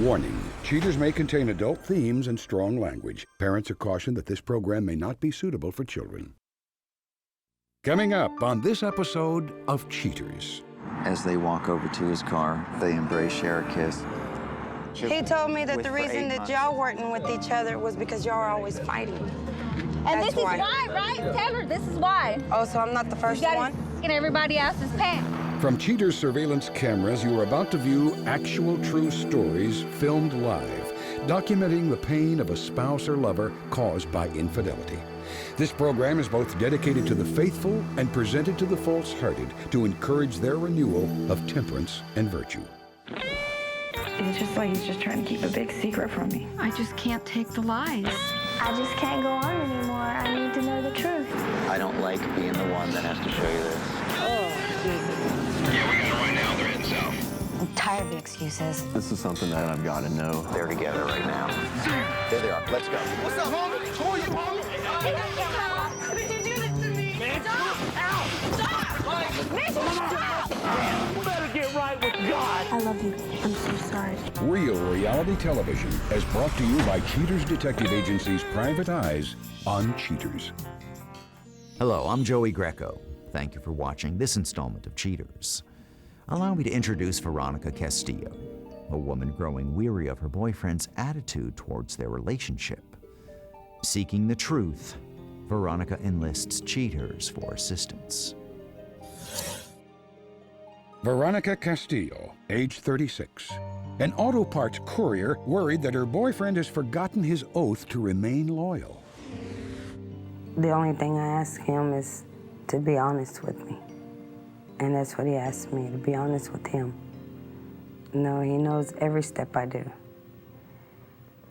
Warning, cheaters may contain adult themes and strong language. Parents are cautioned that this program may not be suitable for children. Coming up on this episode of Cheaters. As they walk over to his car, they embrace, share a kiss. He told me that the reason that y'all weren't with each other was because y'all are always fighting. And this is why, right? Tell her this is why. Oh, so I'm not the first one? In everybody else's pants. From Cheaters surveillance cameras, you are about to view actual true stories filmed live, documenting the pain of a spouse or lover caused by infidelity. This program is both dedicated to the faithful and presented to the false-hearted to encourage their renewal of temperance and virtue. It's just like he's just trying to keep a big secret from me. I just can't take the lies. I just can't go on anymore. I need to know the truth. I don't like being the one that has to show you this. Oh, Jesus. Yeah, we got it right now. They're heading south. I'm tired of the excuses. This is something that I've got to know. They're together right now. There they are. Let's go. What's up, homie? Who are you, homie? How did you do this to me? Man, Stop! Ow! Stop! Mitch, stop! you better get right with God. I love you. I'm so sorry. Real reality television is brought to you by Cheaters Detective Agency's Private Eyes on Cheaters. Hello, I'm Joey Greco. Thank you for watching this installment of Cheaters. Allow me to introduce Veronica Castillo, a woman growing weary of her boyfriend's attitude towards their relationship. Seeking the truth, Veronica enlists cheaters for assistance. Veronica Castillo, age 36. An auto parts courier worried that her boyfriend has forgotten his oath to remain loyal. The only thing I ask him is to be honest with me. And that's what he asked me, to be honest with him. No, he knows every step I do.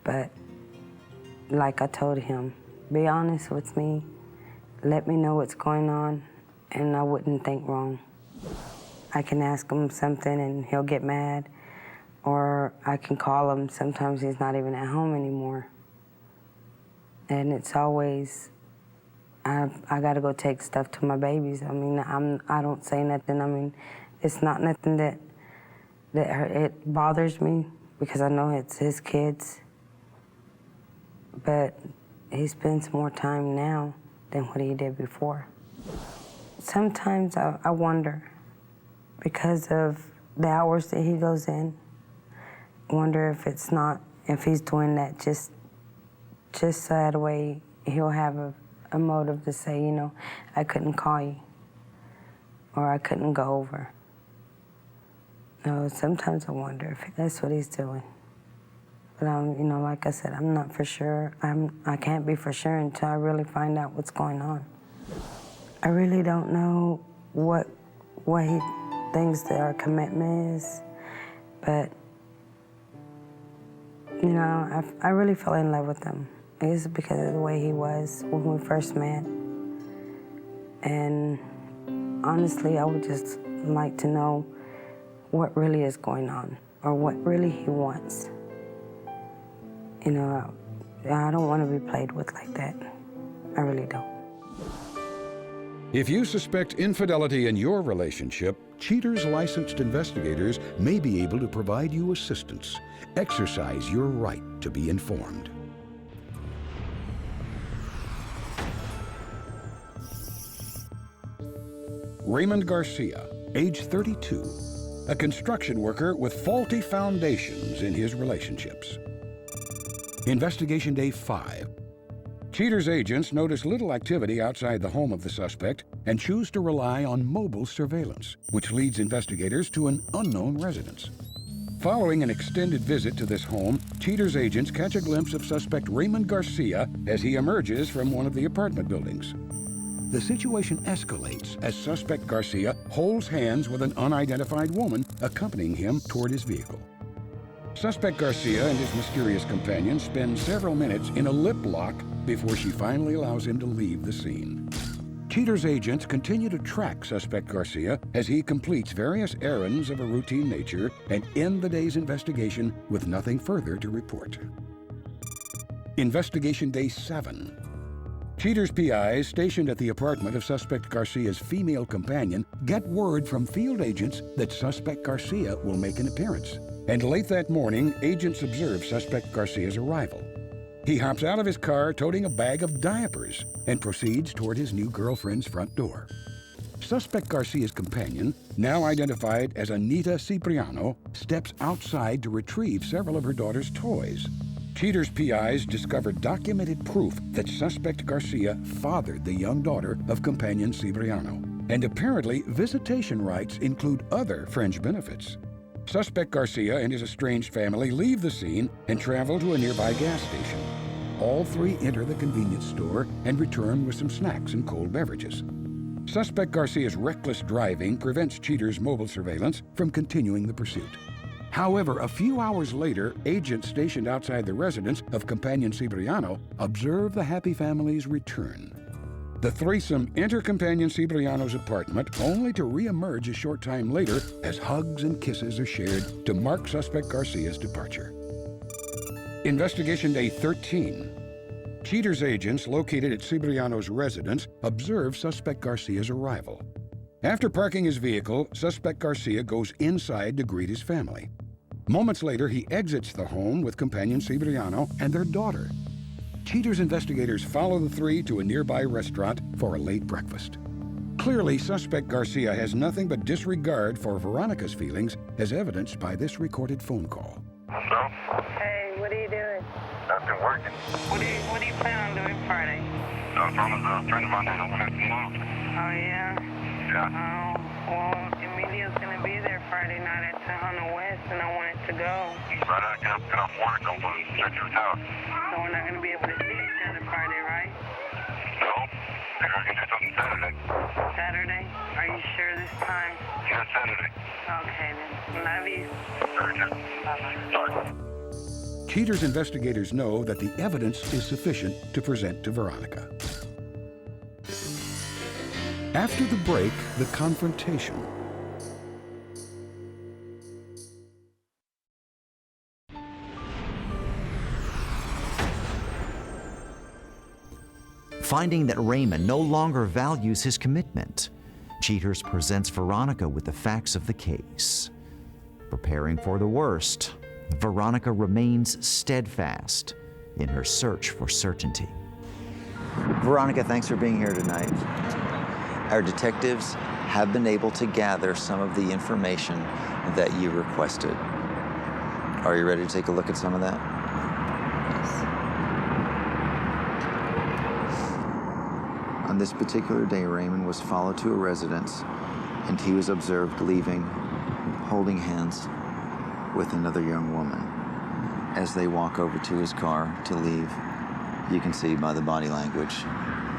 But like I told him, be honest with me, let me know what's going on, and I wouldn't think wrong. I can ask him something and he'll get mad, or I can call him. Sometimes he's not even at home anymore. And it's always, I gotta go take stuff to my babies. I mean, I don't say nothing. I mean, it's not nothing that it bothers me because I know it's his kids. But he spends more time now than what he did before. Sometimes I wonder, because of the hours that he goes in, I wonder if he's doing that just so that way he'll have a motive to say, you know, I couldn't call you, or I couldn't go over. No, sometimes I wonder if that's what he's doing. But you know, like I said, I'm not for sure. I can't be for sure until I really find out what's going on. I really don't know what he thinks that our commitment is, but you know, I really fell in love with him. I guess because of the way he was when we first met. And honestly, I would just like to know what really is going on, or what really he wants. You know, I don't want to be played with like that. I really don't. If you suspect infidelity in your relationship, Cheaters licensed investigators may be able to provide you assistance. Exercise your right to be informed. Raymond Garcia, age 32, a construction worker with faulty foundations in his relationships. Investigation Day 5. Cheaters agents notice little activity outside the home of the suspect and choose to rely on mobile surveillance, which leads investigators to an unknown residence. Following an extended visit to this home, Cheaters agents catch a glimpse of suspect Raymond Garcia as he emerges from one of the apartment buildings. The situation escalates as suspect Garcia holds hands with an unidentified woman accompanying him toward his vehicle. Suspect Garcia and his mysterious companion spend several minutes in a lip lock before she finally allows him to leave the scene. Cheaters agents continue to track suspect Garcia as he completes various errands of a routine nature and end the day's investigation with nothing further to report. Investigation Day 7. Cheaters PIs stationed at the apartment of suspect Garcia's female companion get word from field agents that suspect Garcia will make an appearance. And late that morning, agents observe suspect Garcia's arrival. He hops out of his car toting a bag of diapers and proceeds toward his new girlfriend's front door. Suspect Garcia's companion, now identified as Anita Cipriano, steps outside to retrieve several of her daughter's toys. Cheater's PIs discovered documented proof that suspect Garcia fathered the young daughter of companion Cipriano. And apparently, visitation rights include other fringe benefits. Suspect Garcia and his estranged family leave the scene and travel to a nearby gas station. All three enter the convenience store and return with some snacks and cold beverages. Suspect Garcia's reckless driving prevents Cheater's mobile surveillance from continuing the pursuit. However, a few hours later, agents stationed outside the residence of companion Cipriano observe the happy family's return. The threesome enter companion Cipriano's apartment only to re-emerge a short time later as hugs and kisses are shared to mark suspect Garcia's departure. Investigation Day 13. Cheater's agents located at Cipriano's residence observe suspect Garcia's arrival. After parking his vehicle, suspect Garcia goes inside to greet his family. Moments later, he exits the home with companion Cipriano and their daughter. Cheater's investigators follow the three to a nearby restaurant for a late breakfast. Clearly, suspect Garcia has nothing but disregard for Veronica's feelings, as evidenced by this recorded phone call. Hello? Hey, what are you doing? I've been working. What do you plan on doing Friday? I promised a friend of mine that I wanted to move. Oh, yeah? Yeah. Well, Emilio's going to be there Friday night at Tejano West, and I wanted to go. Right after I get off work, I'm going to check your house. So we're not going to be able to see each other Friday, right? No. Maybe I can do something Saturday. Saturday? Are you sure this time? Yeah, Saturday. Okay, then. Love you. Very good. Bye-bye. Bye. Cheater's investigators know that the evidence is sufficient to present to Veronica. After the break, the confrontation. Finding that Raymond no longer values his commitment, Cheaters presents Veronica with the facts of the case. Preparing for the worst, Veronica remains steadfast in her search for certainty. Veronica, thanks for being here tonight. Our detectives have been able to gather some of the information that you requested. Are you ready to take a look at some of that? On this particular day, Raymond was followed to a residence, and he was observed leaving, holding hands with another young woman. As they walk over to his car to leave, you can see by the body language.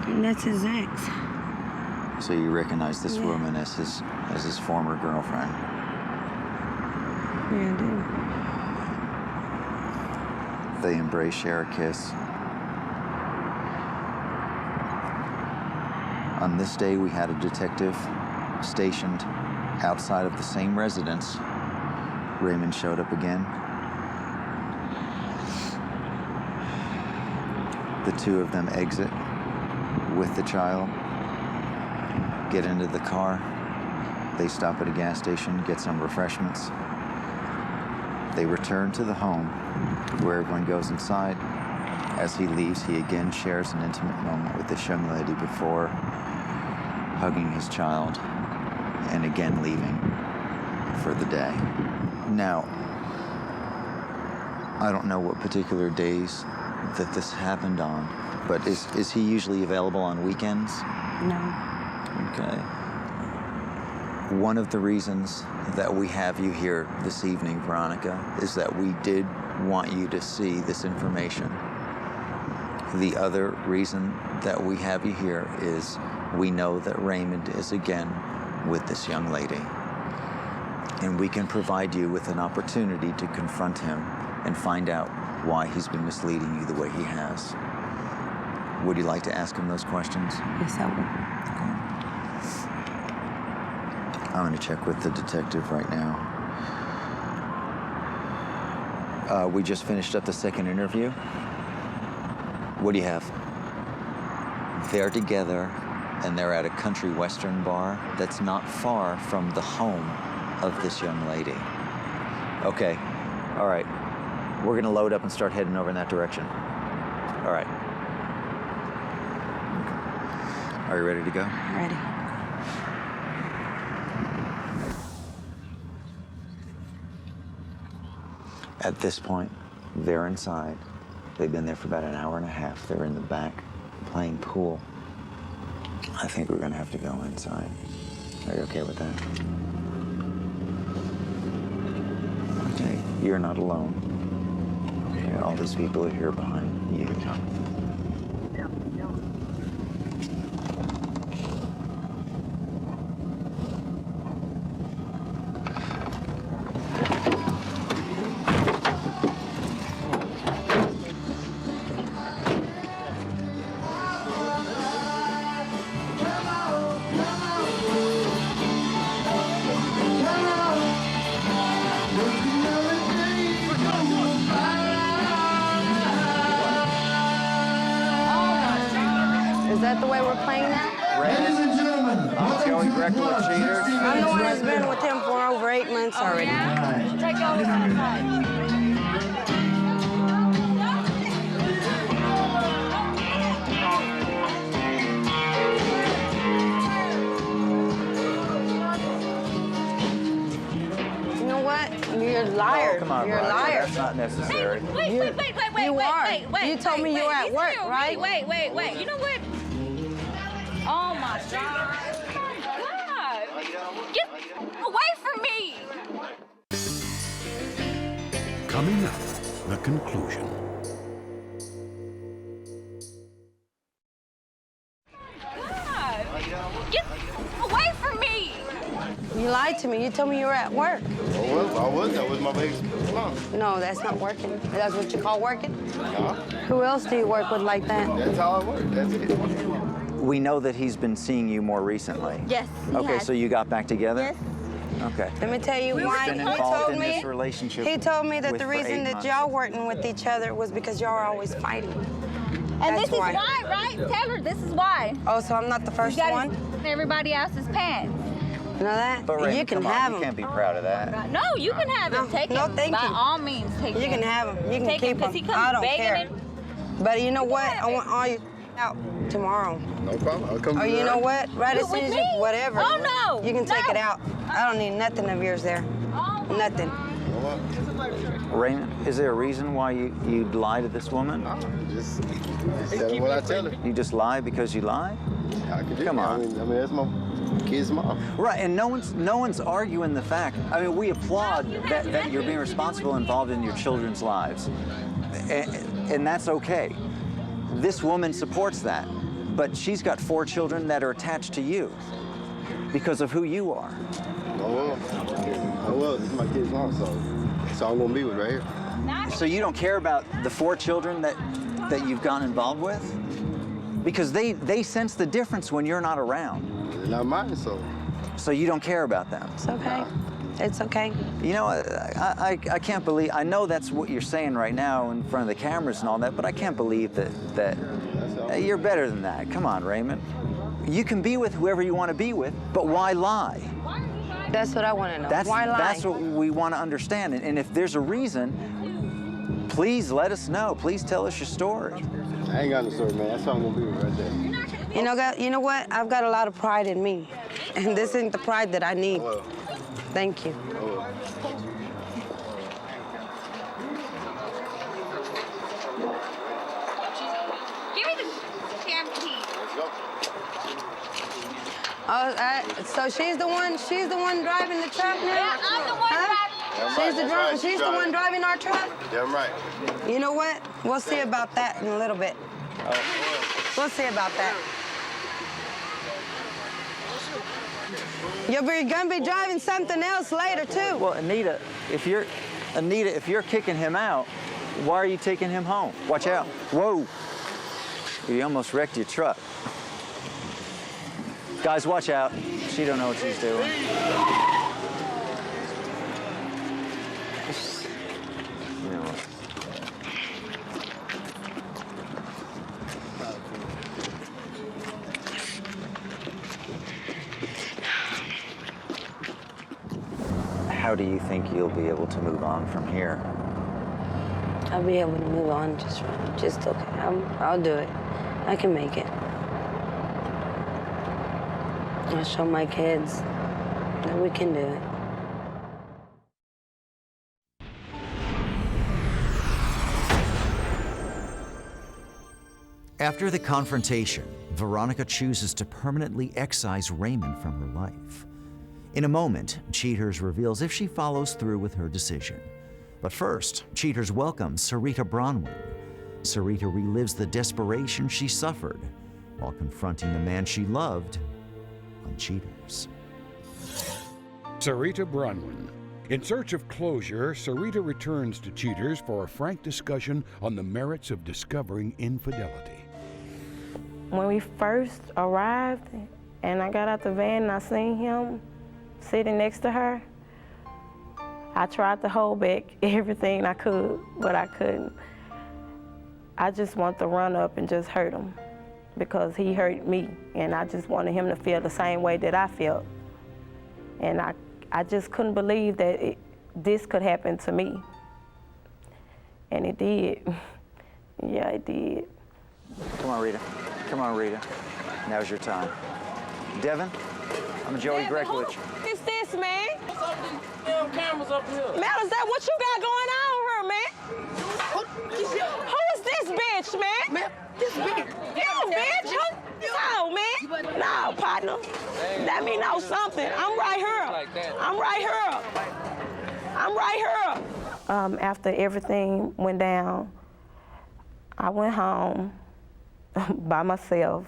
And that's his ex. So you recognize this woman as his former girlfriend. Yeah, I do. They embrace, share a kiss. On this day, we had a detective stationed outside of the same residence. Raymond showed up again. The two of them exit with the child, get into the car. They stop at a gas station, get some refreshments. They return to the home where everyone goes inside. As he leaves, he again shares an intimate moment with this young lady before hugging his child and again leaving for the day. Now, I don't know what particular days that this happened on, but is he usually available on weekends? No. Okay. One of the reasons that we have you here this evening, Veronica, is that we did want you to see this information. The other reason that we have you here is we know that Raymond is again with this young lady. And we can provide you with an opportunity to confront him and find out why he's been misleading you the way he has. Would you like to ask him those questions? Yes, I Okay. I'm going to check with the detective right now. We just finished up the second interview. What do you have? They're together, and they're at a country western bar that's not far from the home of this young lady. Okay. All right. We're going to load up and start heading over in that direction. All right. Are you ready to go? Ready. At this point, they're inside. They've been there for about an hour and a half. They're in the back playing pool. I think we're going to have to go inside. Are you okay with that? Okay, you're not alone. Okay, all these people are here behind you. Is that the way we're playing now? Ladies and gentlemen, I'm Joey Greco with Cheaters. I'm the one who's been with him for over 8 months already. Yeah? Take all this outside. You know what? You're a liar. Oh, come on, You're a Roger, liar. That's not necessary. Wait. You are. You told me you were at work, right? Wait. You know what? Oh my God. Oh my God. Get away from me. Coming up, the conclusion. God. Get away from me. You lied to me. You told me you were at work. Well, I was. That was my biggest problem. No, that's not working. That's what you call working? No, Who else do you work with like that? that's how I work. That's it. We know that he's been seeing you more recently. Yes. Okay, so you got back together? Yes. Okay. Let me tell you why. been He involved told in me. this relationship He told me that with the for reason 8 that months. y'all weren't with each other was because y'all are always fighting. And That's this is why. why, right? Tell her this is why. Oh, so I'm not the You first got one? everybody else's pants. You know that? But Raymond, you can come on, have you them. can't be proud of that. No, you can have him. No, Take no, him. thank By you. all means, take him. You can have them. You can Take him, keep 'cause them. he comes I don't begging care. and- But you know what? have I it. want all you out tomorrow. No problem. I'll come Or to you that. know what? Right as With soon as me? you, whatever. Oh, no. You can take No. it out. I don't need nothing of yours there. Oh, my Nothing. Well, Raymond, is there a reason why you lie to this woman? just tell her what I tell her. You just lie because you lie? I can do Come that. on. I mean, that's my kid's mom. Right, and no one's arguing the fact. I mean, we applaud that you're being responsible, involved in your children's lives, and that's okay. This woman supports that, but she's got 4 children that are attached to you because of who you are. Oh well, this is my kid's mom, so that's all I'm gonna be with right here. So you don't care about the 4 children that you've gotten involved with? Because they sense the difference when you're not around. They're not mine, so. So you don't care about them. It's okay. It's okay. You know, I can't believe, I know that's what you're saying right now in front of the cameras and all that, but I can't believe that you're better than that. Come on, Raymond. You can be with whoever you want to be with, but why lie? That's what I want to know. Why lie? That's what we want to understand. And if there's a reason, please let us know. Please tell us your story. I ain't got no story, man. That's all I'm gonna be with right there. You know what? I've got a lot of pride in me, and this isn't the pride that I need. Well, Thank you. Give me the damn key. let's go. Oh, so she's the one driving the truck now? Yeah, I'm the one Huh? Damn She's the one driving our truck? Damn right. You know what? We'll see about that in a little bit. We'll see about that. You're gonna be driving something else later too. Well, Anita, if you're kicking him out, why are you taking him home? Watch out. Whoa. You almost wrecked your truck. Guys, watch out. She don't know what she's doing. You know what? How do you think you'll be able to move on from here? I'll be able to move on just okay. I'll do it. I can make it. I'll show my kids that we can do it. After the confrontation, Veronica chooses to permanently excise Raymond from her life. In a moment, Cheaters reveals if she follows through with her decision. But first, Cheaters welcomes Serita Bronwyn. Serita relives the desperation she suffered while confronting the man she loved on Cheaters. Serita Bronwyn. In search of closure, Serita returns to Cheaters for a frank discussion on the merits of discovering infidelity. When we first arrived and I got out the van and I seen him sitting next to her, I tried to hold back everything I could, but I couldn't. I just want to run up and just hurt him because he hurt me, and I just wanted him to feel the same way that I felt. And I just couldn't believe that this could happen to me. And it did. Yeah, it did. Come on, Rita. Come on, Rita. Now's your time. Devin, I'm Joey Greco. Who is this, man? What's up with these damn cameras up here? Man, is that what you got going on here, man? Who is this bitch, man? Man, this bitch. You, bitch. No, man. No, partner. Let me know something. I'm right here. I'm right here. I'm right here. After everything went down, I went home by myself,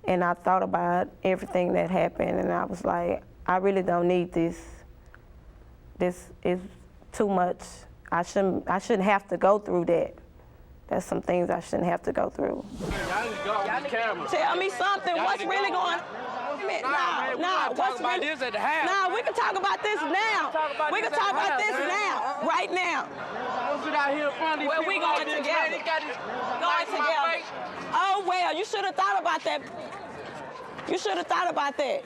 and I thought about everything that happened, and I was like, I really don't need this. This is too much. I shouldn't have to go through that. There's some things I shouldn't have to go through. Tell me something. What's really going on? No, what's really? No, we can talk about this now. We can talk about this now, right now. Where we going together? Going together. Oh, well, you should have thought about that. You should have thought about that.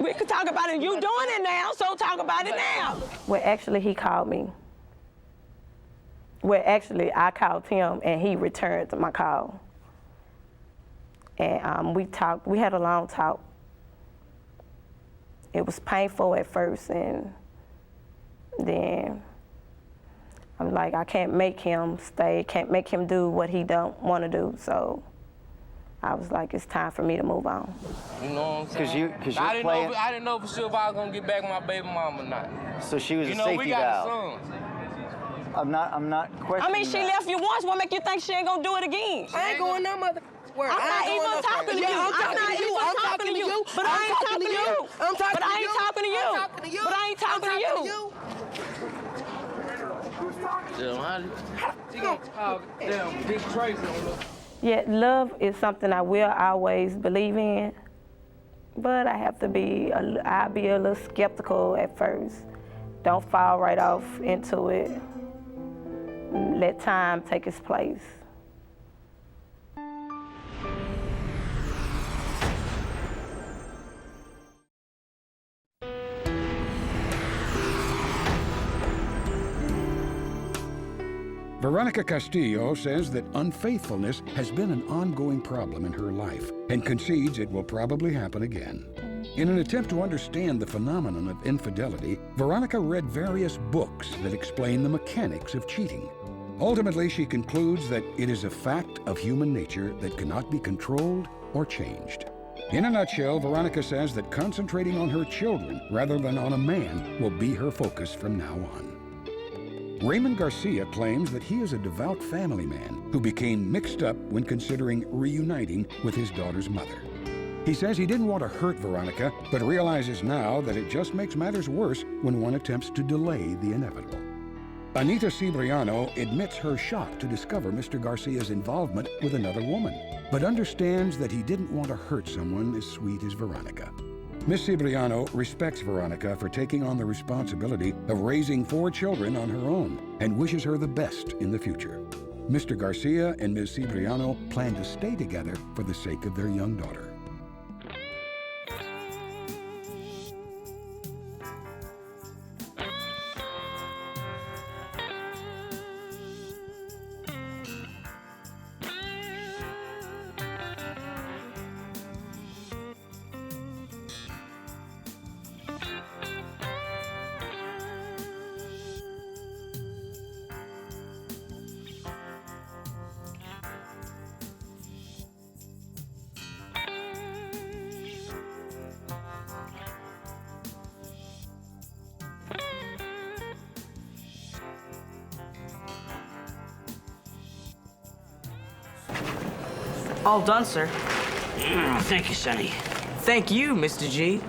We could talk about it. You doing it now, so talk about it now. Well, actually, he called me. Well, actually, I called him, and he returned my call. And we talked. We had a long talk. It was painful at first, and then I'm like, I can't make him stay, can't make him do what he don't want to do. So I was like, it's time for me to move on. You know what I'm saying? Because I didn't know for sure if I was gonna get back my baby mom or not. So she was a safety valve. We got a son. I'm not questioning. I mean, she left you once. What make you think she ain't gonna do it again? I ain't going no mother. I'm not even talking to you. I'm not even talking to you. But I ain't talking to you. But I ain't talking to you. But I ain't talking to you. Yeah, love is something I will always believe in, but I have to be, I'll be a little skeptical at first. Don't fall right off into it. Let time take its place. Veronica Castillo says that unfaithfulness has been an ongoing problem in her life and concedes it will probably happen again. In an attempt to understand the phenomenon of infidelity, Veronica read various books that explain the mechanics of cheating. Ultimately, she concludes that it is a fact of human nature that cannot be controlled or changed. In a nutshell, Veronica says that concentrating on her children rather than on a man will be her focus from now on. Raymond Garcia claims that he is a devout family man who became mixed up when considering reuniting with his daughter's mother. He says he didn't want to hurt Veronica, but realizes now that it just makes matters worse when one attempts to delay the inevitable. Anita Cibriano admits her shock to discover Mr. Garcia's involvement with another woman, but understands that he didn't want to hurt someone as sweet as Veronica. Miss Cibriano respects Veronica for taking on the responsibility of raising 4 children on her own and wishes her the best in the future. Mr. Garcia and Ms. Cibriano plan to stay together for the sake of their young daughter. All done, sir. Thank you, Sonny. Thank you, Mr. G.